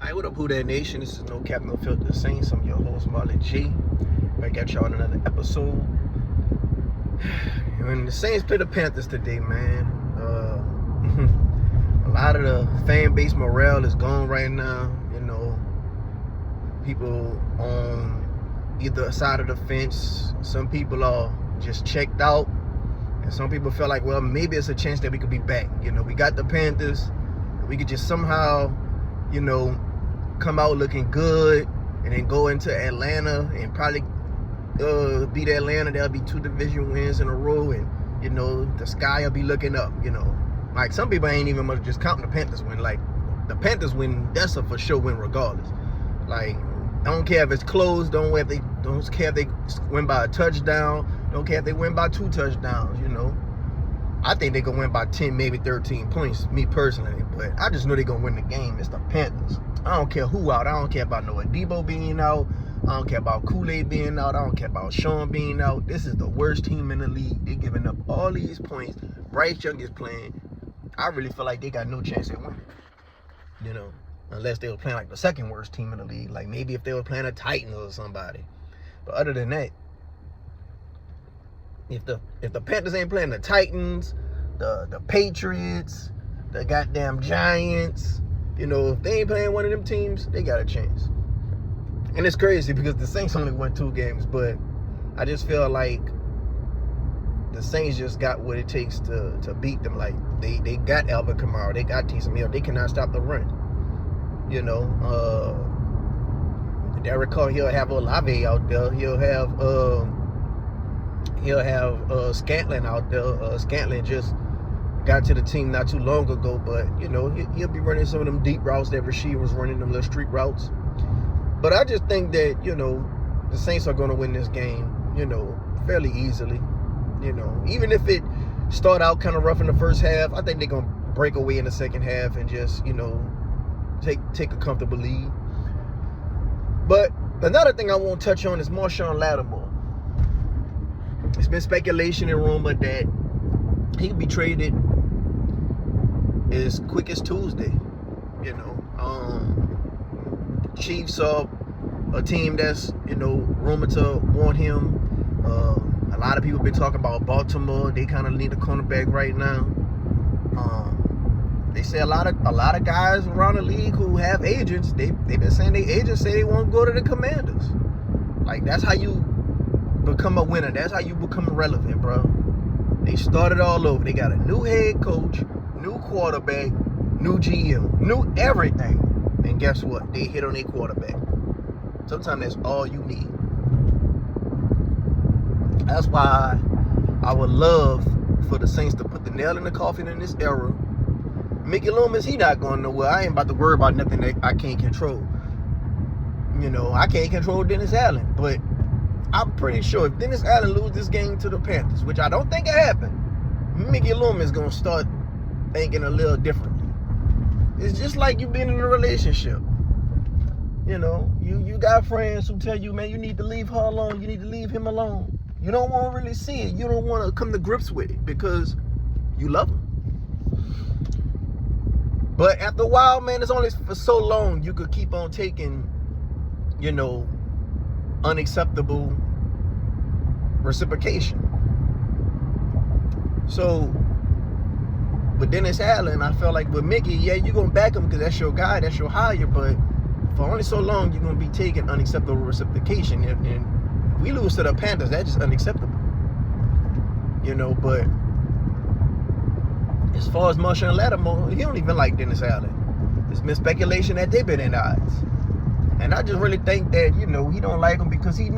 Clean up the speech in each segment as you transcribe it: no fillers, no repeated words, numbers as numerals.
Hey, what up, Who That Nation? This is No Cap, No Filter Saints. I'm your host, Marlon G. Back at y'all in another episode. When the Saints play the Panthers today, man, a lot of the fan base morale is gone right now. You know, people on either side of the fence. Some people are just checked out, and some people feel like, well, maybe it's a chance that we could be back. You know, we got the Panthers. We could just somehow, you know, come out looking good and then go into Atlanta and probably beat Atlanta. There'll be 2 division wins in a row, and you know the sky will be looking up. You know, like some people ain't even much just counting the Panthers win. Like the Panthers win, that's a for sure win regardless. Like I don't care if it's close. Don't care if they win by a touchdown. Don't care if they win by 2 touchdowns. You know, I think they're gonna win by 10, maybe 13 points. Me personally, but I just know they're gonna win the game. It's the Panthers. I don't care who out. I don't care about Noah Debo being out. I don't care about Kool-Aid being out. I don't care about Sean being out. This is the worst team in the league. They're giving up all these points. Bryce Young is playing. I really feel like they got no chance at winning. You know, unless they were playing like the second worst team in the league. Like maybe if they were playing a Titans or somebody. But other than that, if the Panthers ain't playing the Titans, the Patriots, the goddamn Giants, you know, if they ain't playing one of them teams, they got a chance. And it's crazy because the Saints only won 2 games, but I just feel like the Saints just got what it takes to beat them. Like they got Alvin Kamara, they got Taysom Hill, they cannot stop the run. You know, Derek Carr, he'll have Olave out there, he'll have Scantling out there. Scantling just got to the team not too long ago, but you know he'll be running some of them deep routes that Rasheed was running, them little street routes. But I just think that, you know, the Saints are going to win this game, you know, fairly easily. You know, even if it start out kind of rough in the first half, I think they're going to break away in the second half and just, you know, take a comfortable lead. But another thing I want to touch on is Marshon Lattimore. It's been speculation and rumor that he could be traded as quick as Tuesday. You know, Chiefs are a team that's, you know, rumored to want him. A lot of people been talking about Baltimore. They kind of need a cornerback right now. They say a lot of guys around the league who have agents. They've been saying their agents say they want to go to the Commanders. Like that's how you become a winner. That's how you become relevant, bro. They started all over. They got a new head coach, new quarterback, new GM, new everything. And guess what? They hit on their quarterback. Sometimes that's all you need. That's why I would love for the Saints to put the nail in the coffin in this era. Mickey Loomis, he not going nowhere. I ain't about to worry about nothing that I can't control. You know, I can't control Dennis Allen, but I'm pretty sure if Dennis Allen loses this game to the Panthers, which I don't think it happened, Mickey Loomis is going to start thinking a little differently. It's just like you being in a relationship. You know, you got friends who tell you, man, you need to leave her alone. You need to leave him alone. You don't want to really see it. You don't want to come to grips with it because you love him. But after a while, man, it's only for so long you could keep on taking, you know, unacceptable reciprocation. So with Dennis Allen, I felt like with Mickey, yeah, you're going to back him because that's your guy, that's your hire, but for only so long, you're going to be taking unacceptable reciprocation. And if we lose to the Panthers, that's just unacceptable. You know, but as far as Marshon Lattimore, he don't even like Dennis Allen. There's been speculation that they've been in odds. And I just really think that, you know, he don't like him because he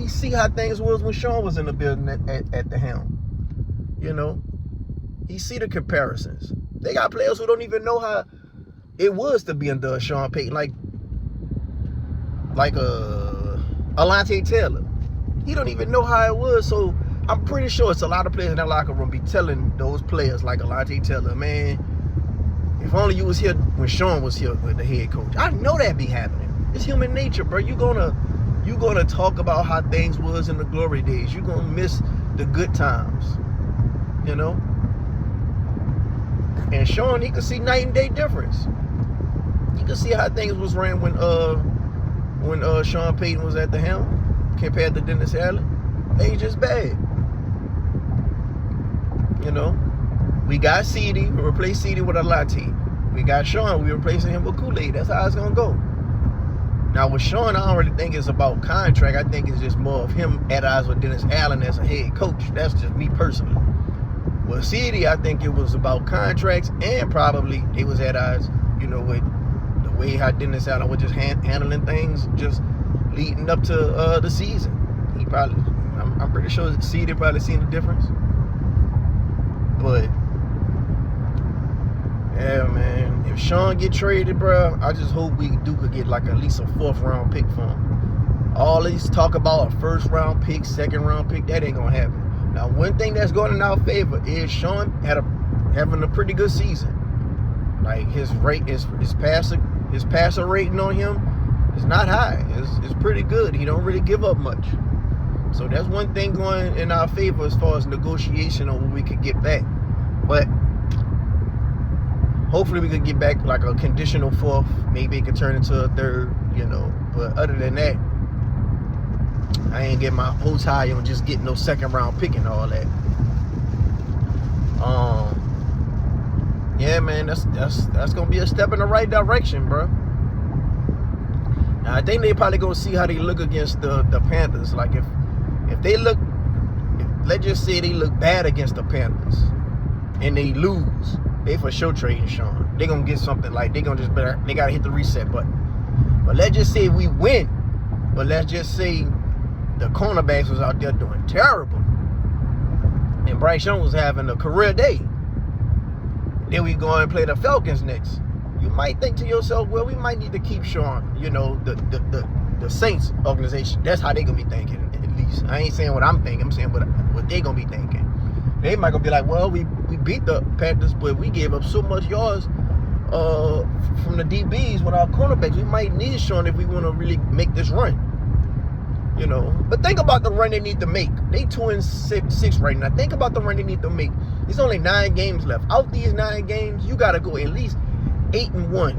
see how things was when Sean was in the building at the helm. You know? He see the comparisons. They got players who don't even know how it was to be under Sean Payton, like Alontae Taylor. He don't even know how it was. So I'm pretty sure it's a lot of players in that locker room be telling those players like Alontae Taylor, man, if only you was here when Sean was here with the head coach. I know that be happening. It's human nature, bro. You gonna talk about how things was in the glory days. You gonna miss the good times. You know? And Sean, he could see night and day difference. you can see how things was ran when Sean Payton was at the helm compared to Dennis Allen. They just bad. You know, we got CD, we replaced CD with a Latte. We got Sean, we replacing him with Kool-Aid. That's how it's gonna go. Now with Sean, I don't really think it's about contract. I think it's just more of him at odds with Dennis Allen as a head coach. That's just me personally. With CD, I think it was about contracts, and probably it was at odds, you know, with the way how Dennis Allen was just handling things, just leading up to the season. He probably, I'm pretty sure CD probably seen the difference. But yeah, man, if Sean get traded, bro, I just hope we could get like at least a 4th round pick for him. All these talk about a 1st round pick, 2nd round pick, that ain't gonna happen. Now, one thing that's going in our favor is Sean having a pretty good season. Like his passer rating on him is not high. It's pretty good. He don't really give up much. So that's one thing going in our favor as far as negotiation on what we could get back. But hopefully we could get back like a conditional 4th. Maybe it could turn into a 3rd, you know. But other than that, I ain't getting my hopes high on just getting no 2nd round pick and all that. Yeah, man, that's gonna be a step in the right direction, bro. Now I think they probably gonna see how they look against the Panthers. Like if let's just say they look bad against the Panthers and they lose, they for sure trading Sean. They gonna get something like they gotta hit the reset button. But let's just say we win. But let's just say the cornerbacks was out there doing terrible, and Bryce Young was having a career day. Then we go and play the Falcons next. You might think to yourself, well, we might need to keep Sean. You know, the Saints organization. That's how they gonna be thinking. At least I ain't saying what I'm thinking. I'm saying what they gonna be thinking. They might gonna be like, well, we beat the Panthers, but we gave up so much yards from the DBs with our cornerbacks. We might need Sean if we want to really make this run. You know, but think about the run they need to make. They 2-6 right now. Think about the run they need to make. There's only 9 games left. Out these 9 games, you gotta go at least 8-1.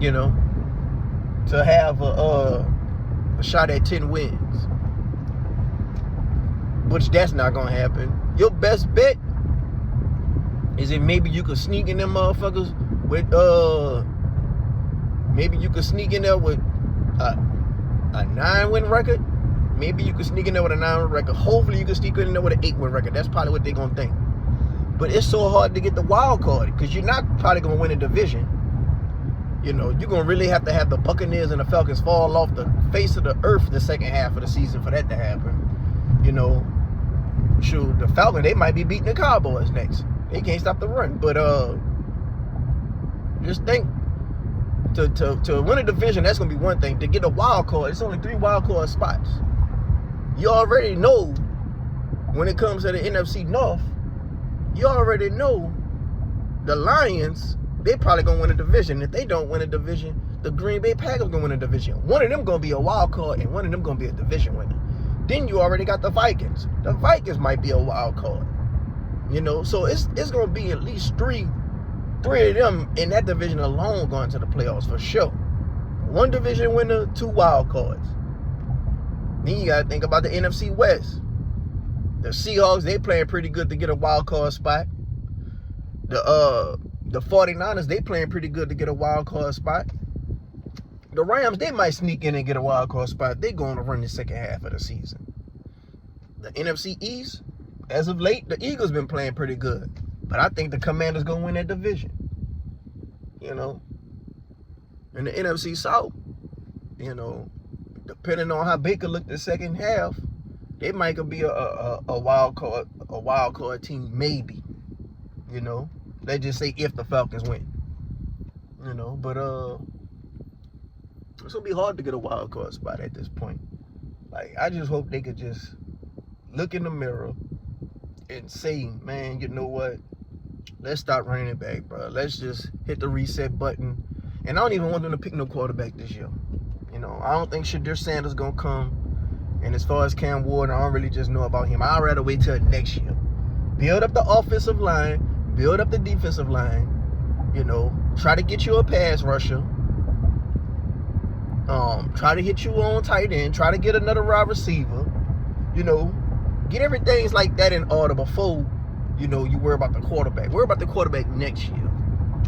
You know, to have a shot at 10 wins. Which that's not gonna happen. Your best bet is if maybe you could sneak in them motherfuckers with maybe you could sneak in there with a 9-win record. Maybe you could sneak in there with a 9-win record. Hopefully you can sneak in there with an 8-win record. That's probably what they're going to think. But it's so hard to get the wild card because you're not probably going to win a division. You know, you're going to really have to have the Buccaneers and the Falcons fall off the face of the earth the second half of the season for that to happen. You know, shoot, the Falcons, they might be beating the Cowboys next. They can't stop the run. But just think, to win a division, that's going to be one thing. To get a wild card, it's only 3 wild card spots. You already know when it comes to the NFC North, you already know the Lions, they probably going to win a division. If they don't win a division, the Green Bay Packers going to win a division. One of them going to be a wild card and one of them going to be a division winner. Then you already got the Vikings. The Vikings might be a wild card. You know, so it's going to be at least three of them in that division alone going to the playoffs for sure. 1 division winner, 2 wild cards. Then you got to think about the NFC West. The Seahawks, they playing pretty good to get a wild card spot. The 49ers, they playing pretty good to get a wild card spot. The Rams, they might sneak in and get a wild card spot. They're going to run the second half of the season. The NFC East, as of late, the Eagles been playing pretty good. But I think the Commanders going to win that division. You know. And the NFC South, you know, depending on how Baker looked the second half, they might be a wild card team, maybe. You know. Let's just say if the Falcons win. You know, but it's gonna be hard to get a wild card spot at this point. Like, I just hope they could just look in the mirror and say, man, you know what? Let's start running it back, bro. Let's just hit the reset button. And I don't even want them to pick no quarterback this year. You know, I don't think Shadir Sanders gonna come. And as far as Cam Ward, I don't really just know about him. I'd rather wait till next year. Build up the offensive line. Build up the defensive line. You know, Try to get you a pass rusher. Try to hit you on tight end. Try to get another wide receiver. You know, get everything like that in order before, you know, you worry about the quarterback. Worry about the quarterback next year.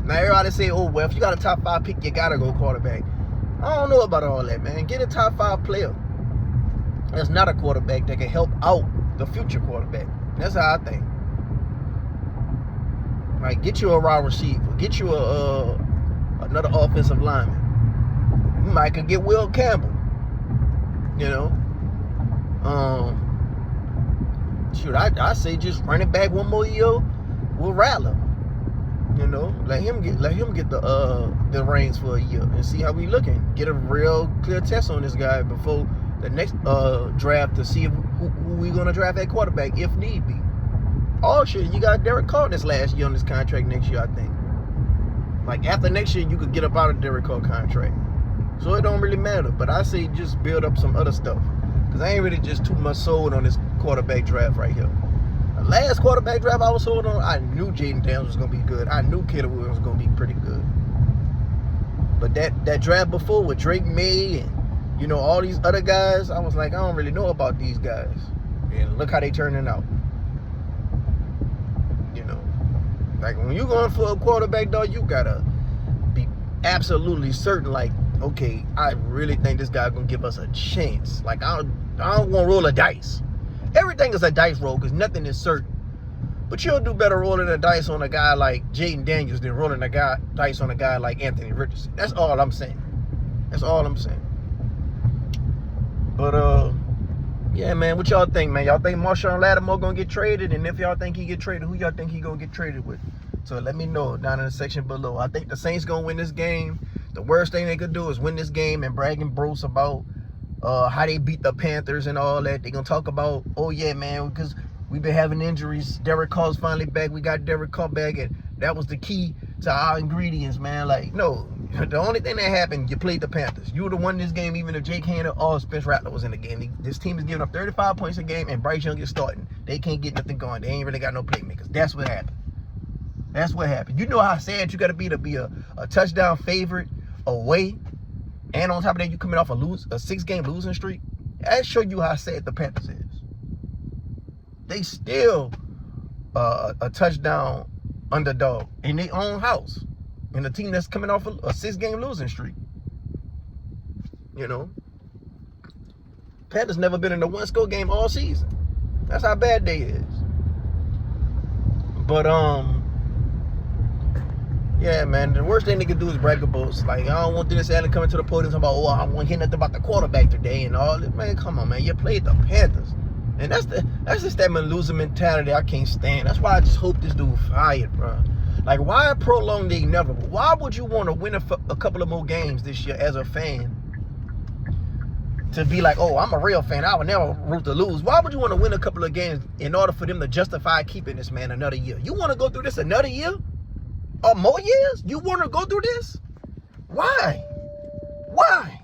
Now, everybody say, oh, well, if you got a top 5 pick, you got to go quarterback. I don't know about all that, man. Get a top 5 player. That's not a quarterback that can help out the future quarterback. That's how I think. Like, get you a wide receiver. Get you another offensive lineman. You might could get Will Campbell. You know. Shoot, I say just run it back one more year with Rattler. You know, let him get the reins for a year and see how we looking. Get a real clear test on this guy before the next draft to see who we gonna draft at quarterback if need be. Oh shit, you got Derek Carr this last year on this contract next year, I think. Like after next year, you could get up out of Derek Carr contract. So it don't really matter. But I say just build up some other stuff. Because I ain't really just too much sold on this quarterback draft right here. The last quarterback draft I was sold on, I knew Jaden Daniels was going to be good. I knew Kittle was going to be pretty good. But that draft before with Drake May and, you know, all these other guys, I was like, I don't really know about these guys. And look how they turning out. You know, like when you're going for a quarterback, though, you got to be absolutely certain, like, okay, I really think this guy gonna give us a chance. Like, I don't want to roll a dice. Everything is a dice roll because nothing is certain. But you'll do better rolling a dice on a guy like Jaden Daniels than rolling a dice on a guy like Anthony Richardson. That's all I'm saying. That's all I'm saying. But yeah, man, what y'all think, man? Y'all think Marshon Lattimore gonna get traded? And if y'all think he get traded, who y'all think he gonna get traded with? So let me know down in the section below. I think the Saints gonna win this game. The worst thing they could do is win this game and brag and boast about how they beat the Panthers and all that. They're going to talk about, oh, yeah, man, because we've been having injuries. Derek Carr's finally back. We got Derek Carr back, and that was the key to our ingredients, man. Like, no, the only thing that happened, you played the Panthers. You would have won this game even if Jake Hanna or Spencer Rattler was in the game. This team is giving up 35 points a game, and Bryce Young is starting. They can't get nothing going. They ain't really got no playmakers. That's what happened. That's what happened. You know how sad you got to be a touchdown favorite away, and on top of that, you coming off a 6-game losing streak. That show you how sad the Panthers is. They still a touchdown underdog in their own house, and a team that's coming off a 6-game losing streak. You know, Panthers never been in a 1-score game all season. That's how bad they is. But yeah, man, the worst thing they could do is brag about. Like, I don't want Dennis Allen coming to the podium talking about, oh, I won't hear nothing about the quarterback today and all that. Man, come on, man. You played the Panthers. And that's just that loser mentality I can't stand. That's why I just hope this dude fired, bro. Like, why prolong the inevitable? Why would you want to win a couple of more games this year as a fan? To be like, oh, I'm a real fan. I would never root to lose. Why would you want to win a couple of games in order for them to justify keeping this man another year? You want to go through this another year? Or more years? You want to go through this? Why? Why?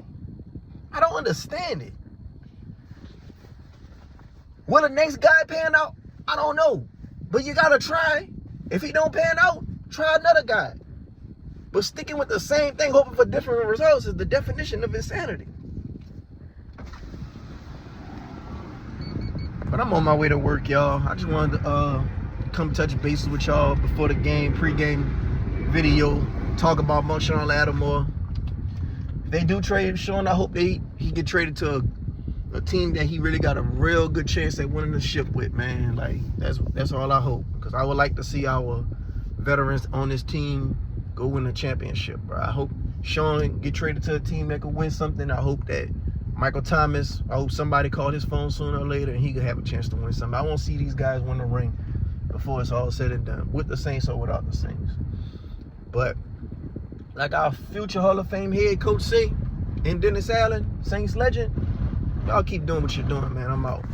I don't understand it. Will the next guy pan out? I don't know. But you got to try. If he don't pan out, try another guy. But sticking with the same thing, hoping for different results, is the definition of insanity. But I'm on my way to work, y'all. I just wanted to come touch bases with y'all before the game, pre-game video, talk about Marshon Lattimore. If they do trade Sean, I hope he get traded to a team that he really got a real good chance at winning the ship with, man. Like, that's all I hope, because I would like to see our veterans on this team go win a championship, bro. I hope Sean get traded to a team that could win something. I hope that Michael Thomas, I hope somebody called his phone sooner or later and he could have a chance to win something. I want to see these guys win the ring before it's all said and done, with the Saints or without the Saints. But like our future Hall of Fame head coach say, and Dennis Allen, Saints legend, y'all keep doing what you're doing, man. I'm out.